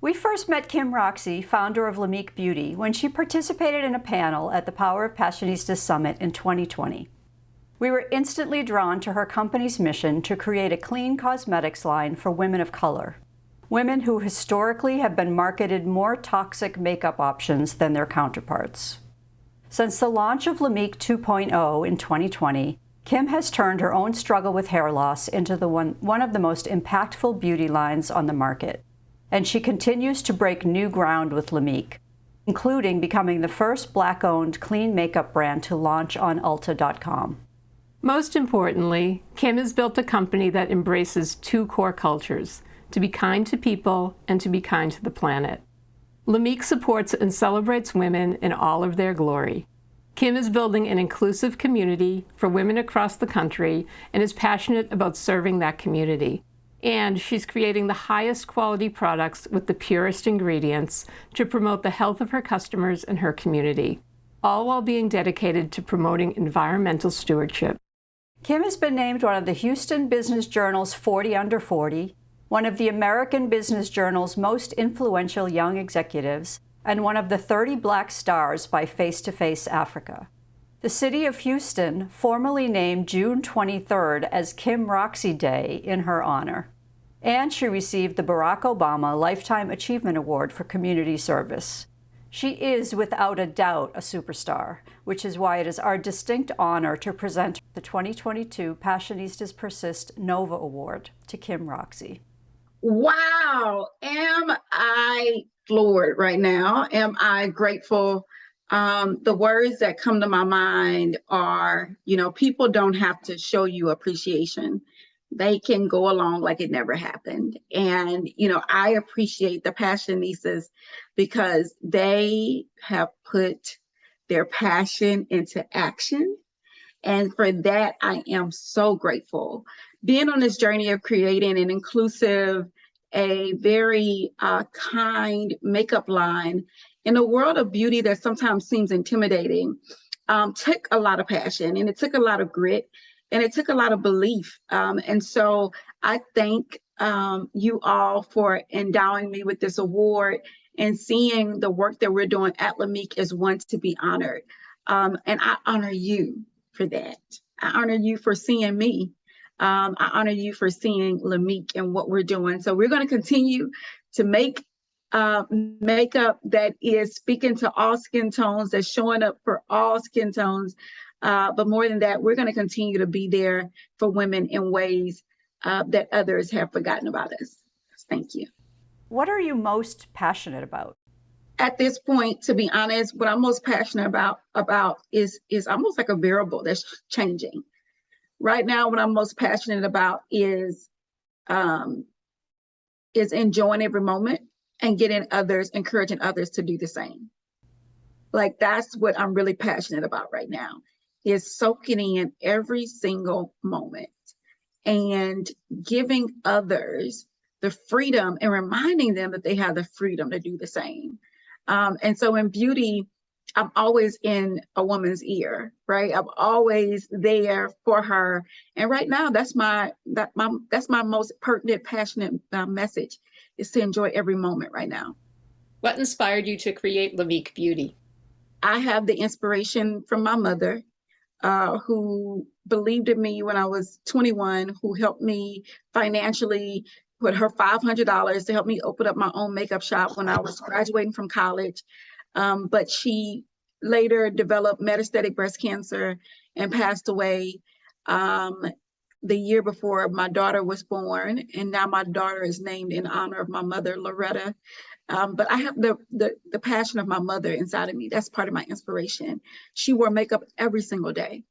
We first met Kim Roxie, founder of LAMIK Beauty, when she participated in a panel at the Power of Passionistas Summit in 2020. We were instantly drawn to her company's mission to create a clean cosmetics line for women of color, women who historically have been marketed more toxic makeup options than their counterparts. Since the launch of LAMIK 2.0 in 2020, Kim has turned her own struggle with hair loss into one of the most impactful beauty lines on the market. And she continues to break new ground with LAMIK, including becoming the first Black-owned clean makeup brand to launch on Ulta.com. Most importantly, Kim has built a company that embraces two core cultures: to be kind to people and to be kind to the planet. LAMIK supports and celebrates women in all of their glory. Kim is building an inclusive community for women across the country and is passionate about serving that community. And she's creating the highest quality products with the purest ingredients to promote the health of her customers and her community, all while being dedicated to promoting environmental stewardship. Kim has been named one of the Houston Business Journal's 40 Under 40, one of the American Business Journal's most influential young executives, and one of the 30 Black Stars by Face to Face Africa. The city of Houston formally named June 23rd as Kim Roxie Day in her honor. And she received the Barack Obama Lifetime Achievement Award for community service. She is without a doubt a superstar, which is why it is our distinct honor to present the 2022 Passionistas Persist Nova Award to Kim Roxie. Wow, am I floored right now? Am I grateful? The words that come to my mind are, people don't have to show you appreciation. They can go along like it never happened. And, I appreciate the Passionistas because they have put their passion into action. And for that, I am so grateful. Being on this journey of creating an inclusive, a very kind makeup line in a world of beauty that sometimes seems intimidating, took a lot of passion, and it took a lot of grit, and it took a lot of belief. And so I thank you all for endowing me with this award and seeing the work that we're doing at LAMIK as one to be honored. And I honor you for that. I honor you for seeing me. I honor you for seeing LAMIK and what we're doing. So we're going to continue to make makeup that is speaking to all skin tones, that's showing up for all skin tones. But more than that, we're going to continue to be there for women in ways that others have forgotten about us. Thank you. What are you most passionate about? At this point, to be honest, what I'm most passionate about is almost like a variable that's changing. Right now, what I'm most passionate about is enjoying every moment and encouraging others to do the same. Like, that's what I'm really passionate about right now, is soaking in every single moment and giving others the freedom and reminding them that they have the freedom to do the same. And so in beauty, I'm always in a woman's ear, right? I'm always there for her. And right now, that's my most pertinent, passionate message, is to enjoy every moment right now. What inspired you to create LAMIK Beauty? I have the inspiration from my mother, who believed in me when I was 21, who helped me financially, put her $500 to help me open up my own makeup shop when I was graduating from college. But she later developed metastatic breast cancer and passed away the year before my daughter was born. And now my daughter is named in honor of my mother, Loretta. But I have the passion of my mother inside of me. That's part of my inspiration. She wore makeup every single day,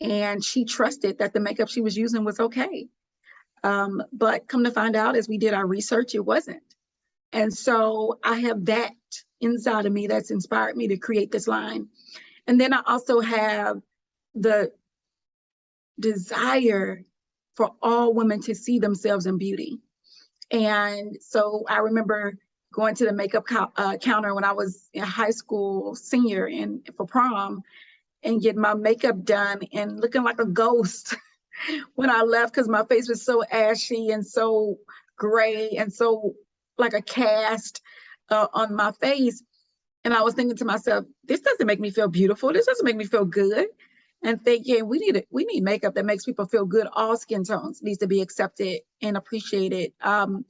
and she trusted that the makeup she was using was okay. But come to find out, as we did our research, it wasn't. And so I have that inside of me that's inspired me to create this line. And then I also have the desire for all women to see themselves in beauty. And so I remember going to the makeup counter when I was in high school, senior, and for prom, and getting my makeup done and looking like a ghost when I left, because my face was so ashy and so gray and so like a cast on my face. And I was thinking to myself, this doesn't make me feel beautiful. This doesn't make me feel good. And thinking we need makeup that makes people feel good. All skin tones needs to be accepted and appreciated. And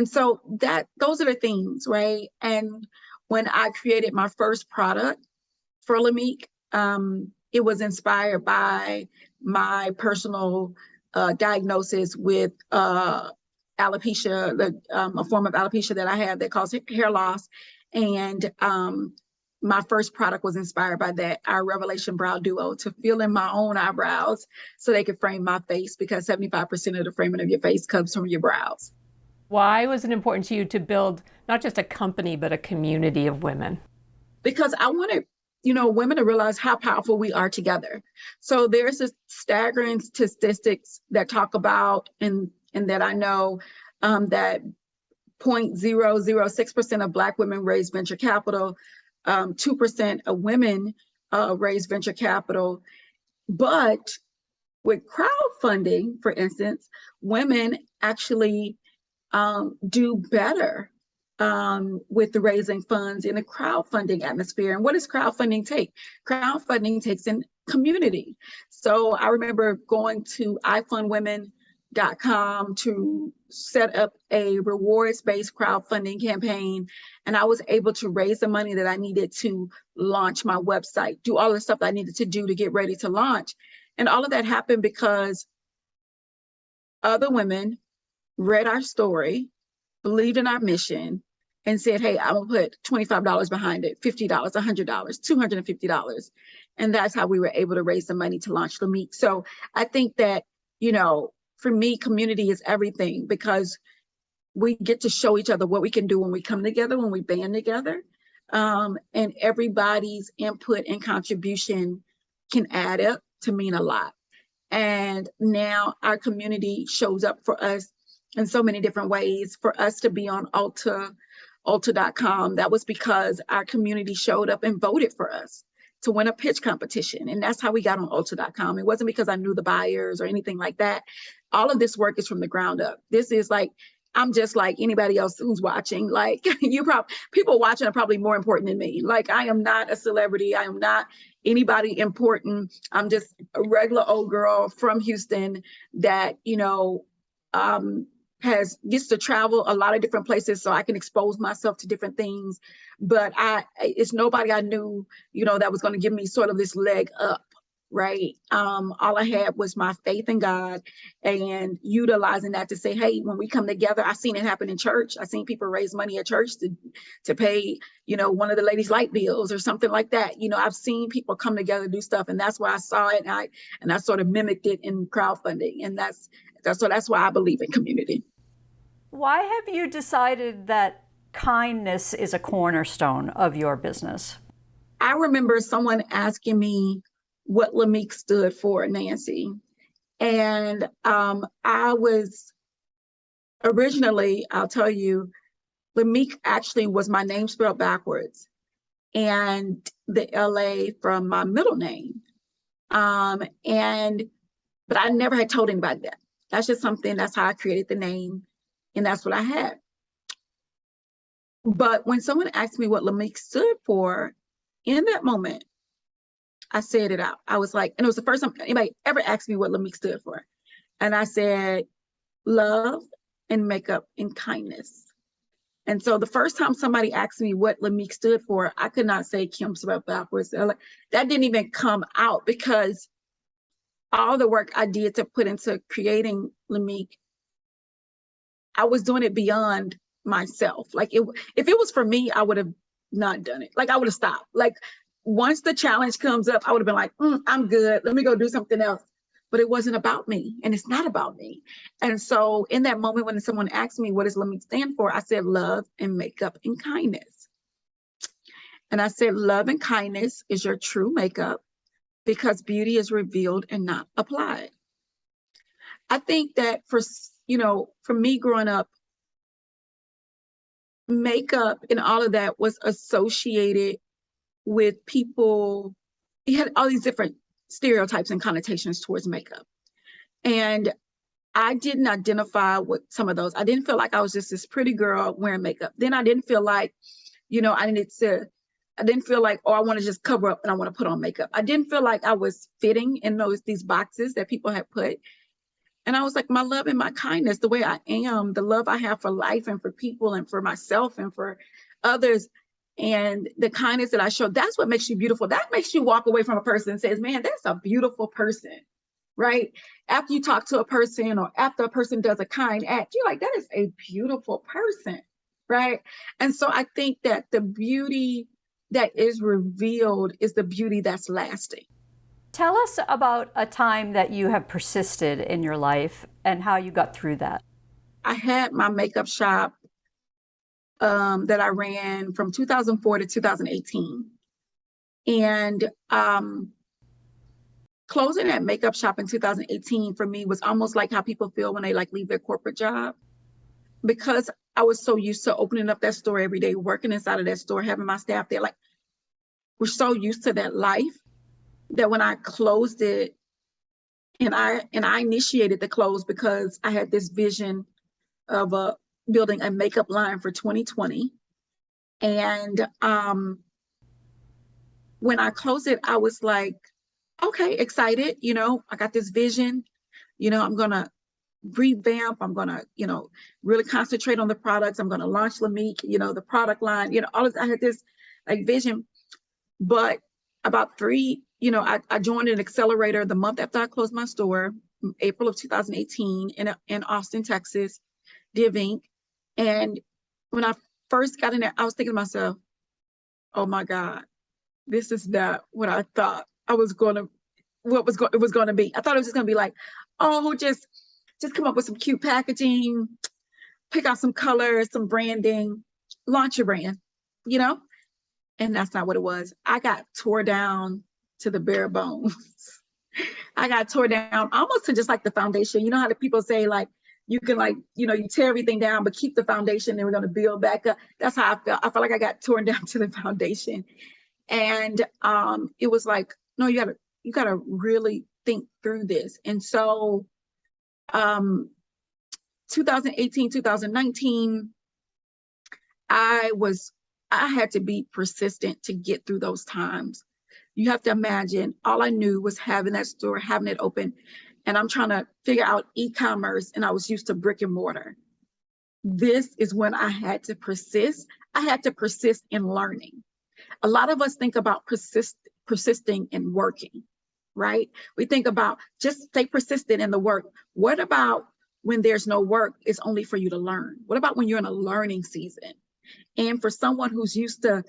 so those are the things, right? And when I created my first product for LAMIK, it was inspired by my personal diagnosis with alopecia, a form of alopecia that I have that causes hair loss. And my first product was inspired by that, our Revelation Brow Duo, to fill in my own eyebrows so they could frame my face, because 75% of the framing of your face comes from your brows. Why was it important to you to build not just a company, but a community of women? Because I wanted, women to realize how powerful we are together. So there's this staggering statistics that talk about, and that I know, that 0.006% of Black women raise venture capital, 2% of women raise venture capital. But with crowdfunding, for instance, women actually do better with the raising funds in a crowdfunding atmosphere. And what does crowdfunding take? Crowdfunding takes in community. So I remember going to ifundwomen.com to set up a rewards-based crowdfunding campaign. And I was able to raise the money that I needed to launch my website, do all the stuff I needed to do to get ready to launch. And all of that happened because other women read our story, believed in our mission, and said, hey, I'm gonna put $25 behind it, $50, $100, $250. And that's how we were able to raise the money to launch LAMIK. So I think that, for me, community is everything, because we get to show each other what we can do when we come together, when we band together. And everybody's input and contribution can add up to mean a lot. And now our community shows up for us in so many different ways. For us to be on Ulta.com, that was because our community showed up and voted for us to win a pitch competition. And that's how we got on Ulta.com. It wasn't because I knew the buyers or anything like that. All of this work is from the ground up. This is like, I'm just like anybody else who's watching. Like people watching are probably more important than me. Like, I am not a celebrity. I am not anybody important. I'm just a regular old girl from Houston that, gets to travel a lot of different places so I can expose myself to different things. But it's nobody I knew, that was going to give me sort of this leg up, right? All I had was my faith in God and utilizing that to say, hey, when we come together, I've seen it happen in church. I've seen people raise money at church to pay, one of the ladies' light bills or something like that. I've seen people come together, do stuff, and that's why I saw it, and I sort of mimicked it in crowdfunding. And that's why I believe in community. Why have you decided that kindness is a cornerstone of your business? I remember someone asking me what LAMIK stood for, Nancy. And I was originally, I'll tell you, LAMIK actually was my name spelled backwards, and the LA from my middle name. But I never had told anybody that. That's just something, that's how I created the name. And that's what I had. But when someone asked me what LAMIK stood for, in that moment, I said it out. I was like, and it was the first time anybody ever asked me what LAMIK stood for. And I said, love and makeup and kindness. And so the first time somebody asked me what LAMIK stood for, I could not say Kim spelled backwards. That didn't even come out, because all the work I did to put into creating LAMIK, I was doing it beyond myself. Like, if it was for me, I would have not done it. Like, I would have stopped. Like, once the challenge comes up, I would have been like, I'm good. Let me go do something else. But it wasn't about me, and it's not about me. And so in that moment, when someone asked me, what does LAMIK stand for? I said, love and makeup and kindness. And I said, love and kindness is your true makeup, because beauty is revealed and not applied. I think that for me growing up, makeup and all of that was associated with people. You had all these different stereotypes and connotations towards makeup. And I didn't identify with some of those. I didn't feel like I was just this pretty girl wearing makeup. Then I didn't feel like, I didn't feel like, oh, I want to just cover up and I want to put on makeup. I didn't feel like I was fitting in these boxes that people had put. And I was like, my love and my kindness, the way I am, the love I have for life and for people and for myself and for others, and the kindness that I show, that's what makes you beautiful. That makes you walk away from a person and says, man, that's a beautiful person, right? After you talk to a person or after a person does a kind act, you're like, that is a beautiful person, right? And so I think that the beauty that is revealed is the beauty that's lasting. Tell us about a time that you have persisted in your life and how you got through that. I had my makeup shop that I ran from 2004 to 2018. And closing that makeup shop in 2018 for me was almost like how people feel when they like leave their corporate job. Because I was so used to opening up that store every day, working inside of that store, having my staff there, like we're so used to that life that when I closed it, and I initiated the close because I had this vision of building a makeup line for 2020. And when I closed it, I was like, okay, excited. I got this vision. I'm going to revamp. I'm going to, really concentrate on the products. I'm going to launch LAMIK, the product line, all of I had this like vision. But about I joined an accelerator the month after I closed my store, April of 2018 in Austin, Texas, Div Inc. And when I first got in there, I was thinking to myself, oh my God, this is not what I thought it was going to be. I thought it was just going to be like, oh, just come up with some cute packaging, pick out some colors, some branding, launch your brand, And that's not what it was. I got tore down to the bare bones. I got tore down almost to just like the foundation. You know how the people say like, you can you tear everything down, but keep the foundation and we're going to build back up. That's how I felt. I felt like I got torn down to the foundation. And it was like, no, you gotta really think through this. And so 2018, 2019, I had to be persistent to get through those times. You have to imagine, all I knew was having that store, having it open, and I'm trying to figure out e-commerce, and I was used to brick and mortar. This is when I had to persist. I had to persist in learning. A lot of us think about persisting in working, right? We think about just stay persistent in the work. What about when there's no work, it's only for you to learn? What about when you're in a learning season? And for someone who's used to,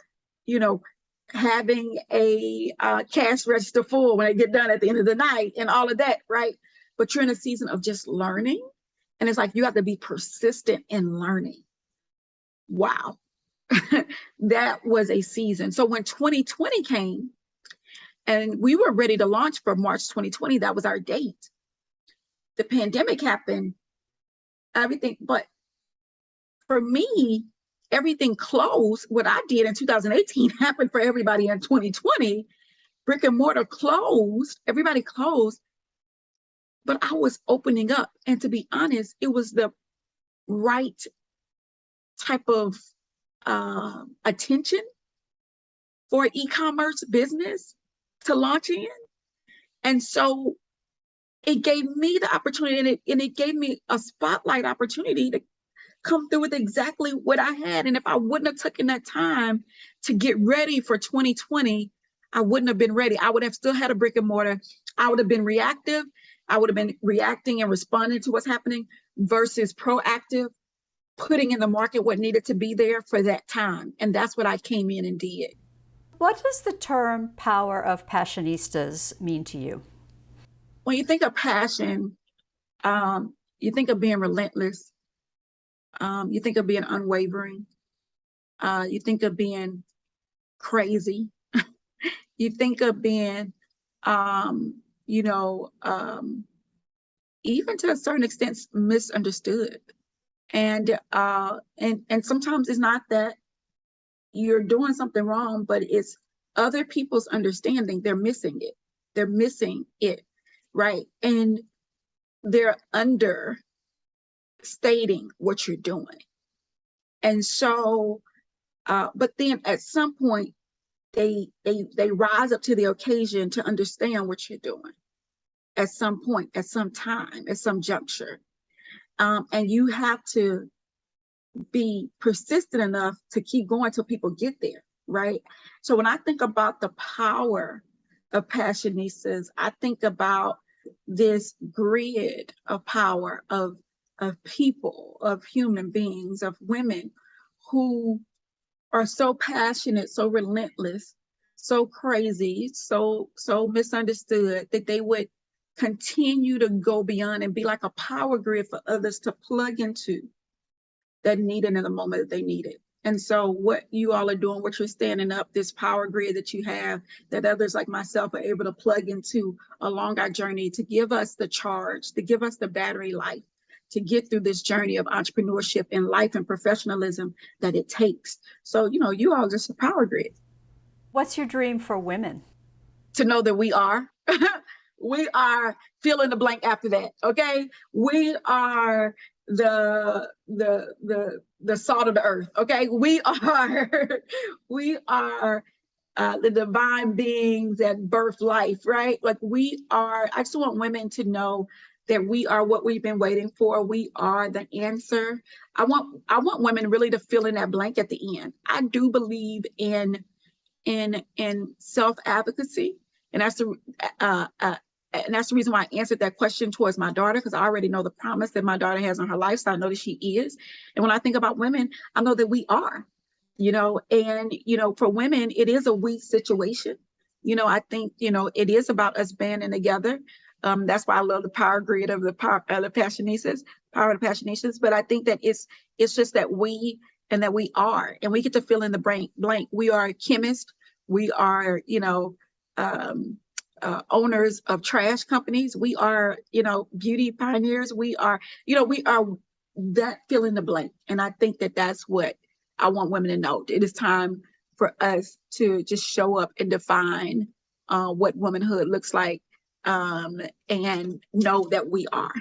having a cash register full when they get done at the end of the night and all of that, right? But you're in a season of just learning. And it's like, you have to be persistent in learning. Wow. That was a season. So when 2020 came and we were ready to launch for March 2020, that was our date. The pandemic happened, everything, but for me, everything closed. What I did in 2018 happened for everybody in 2020. Brick and mortar closed, everybody closed, but I was opening up. And to be honest, it was the right type of attention for e-commerce business to launch in. And so it gave me the opportunity, and it gave me a spotlight opportunity to come through with exactly what I had. And if I wouldn't have taken that time to get ready for 2020, I wouldn't have been ready. I would have still had a brick and mortar. I would have been reactive. I would have been reacting and responding to what's happening versus proactive, putting in the market what needed to be there for that time. And that's what I came in and did. What does the term power of passionistas mean to you? When you think of passion, you think of being relentless. You think of being unwavering. You think of being crazy. You think of being, even to a certain extent, misunderstood. And sometimes it's not that you're doing something wrong, but it's other people's understanding. They're missing it. They're missing it, right? And they're understating what you're doing. And so, but then at some point, they rise up to the occasion to understand what you're doing at some point, at some time, at some juncture. And you have to be persistent enough to keep going till people get there, right? So when I think about the power of Passionistas, I think about this grid of power of people, of human beings, of women who are so passionate, so relentless, so crazy, so misunderstood, that they would continue to go beyond and be like a power grid for others to plug into that need it in the moment that they need it. And so what you all are doing, what you're standing up, this power grid that you have, that others like myself are able to plug into along our journey to give us the charge, to give us the battery life, to get through this journey of entrepreneurship and life and professionalism that it takes. So, you all just a power grid. What's your dream for women? To know that we are, we are fill in the blank after that, okay? We are the salt of the earth, okay? We are the divine beings that birth life, right? Like I just want women to know that we are what we've been waiting for. We are the answer. I want women really to fill in that blank at the end. I do believe in self-advocacy, and that's the reason why I answered that question towards my daughter, because I already know the promise that my daughter has on her life, so I know that she is. And when I think about women, I know that we are, and for women, it is a we situation. I think it is about us banding together. That's why I love the power grid of the Passionistas, power of the Passionistas. But I think that it's just that we are, and we get to fill in the blank. We are chemists. We are, owners of trash companies. We are, beauty pioneers. We are that fill in the blank. And I think that that's what I want women to know. It is time for us to just show up and define what womanhood looks like, and know that we are.